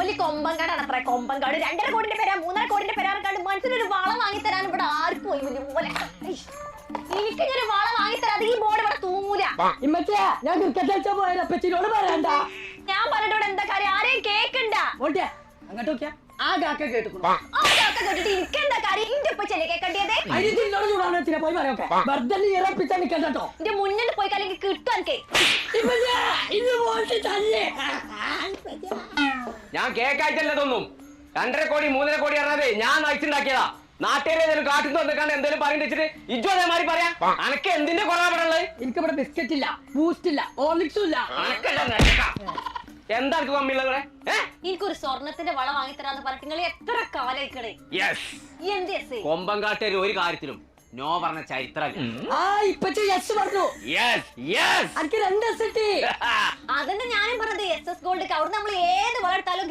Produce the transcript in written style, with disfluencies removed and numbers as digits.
ഒരു കൊമ്പങ്കാടാണ് അത്ര കൊമ്പങ്കാട് 2.5 കോടിന്റെ പേരാ 3.5 കോടിന്റെ പേരാർക്കാണ്ട് മനസ്സിലൊരു വള വാങ്ങിത്തരാൻ ഇവിടെ ആർക്കും പോയി പോലെ എനിക്ക് ഒരു വള വാങ്ങിത്തരാതെ ഈ ബോർഡ് ഇവിടെ തൂങ്ങൂല. ഞാൻ ക്രിക്കറ്റ് കളിച്ചാ പോയപ്പച്ചിനോട് പറയണ്ട. ഞാൻ പറഞ്ഞിട്ട് എന്താ കാര്യം? ആരെയും കേക്കണ്ട. അങ്ങോട്ട് നോക്കിയാ ആ കാക്ക കേട്ടു. കേട്ടിട്ട് എനിക്ക് എന്താ കാര്യം? ഇന്റെ ഉപ്പച്ചല്ലേ കേക്കണ്ടിയത്? അതിനോട് ചൂടാണ് പോയി പറയാം. വെറുതെ ഇറപ്പിച്ചാ നിൽക്കണ്ടോ. എന്റെ മുന്നിൽ പോയി അല്ലെങ്കിൽ കിട്ടും എനിക്ക്. ഞാൻ കേക്കായിട്ടല്ലതൊന്നും 2.5 കോടി 3.5 കോടി അറിയാതെ ഞാൻ നയിച്ചുണ്ടാക്കിയതാ. നാട്ടുകാരെ കാട്ടിൽ വന്നിക്കാണ്ട് എന്തെങ്കിലും പറയുന്നത് ഇജോ അതേമാതിരി പറയാം. അനക്ക് എന്തിന്റെ കുറവുള്ളത്? എനിക്കിവിടെ ബിസ്ക്കറ്റ് ഇല്ല, ബൂസ്റ്റ് ഇല്ല, ഓർലിക്സും ഇല്ല. എന്താ കമ്മിയുള്ളത്? എനിക്കൊരു സ്വർണത്തിന്റെ വള വാങ്ങിത്തരാന്ന് പറഞ്ഞിട്ട് നിങ്ങൾ എത്ര കാലായിക്കണേ? കൊമ്പങ്കാട്ടേര് ഒരു കാര്യത്തിലും നോ പറഞ്ഞ ചരിത്രം. അതന്നെ ഞാനും പറഞ്ഞത്. SS ഗോൾഡ് അവിടെ നമ്മൾ ഏത് വളർത്താലും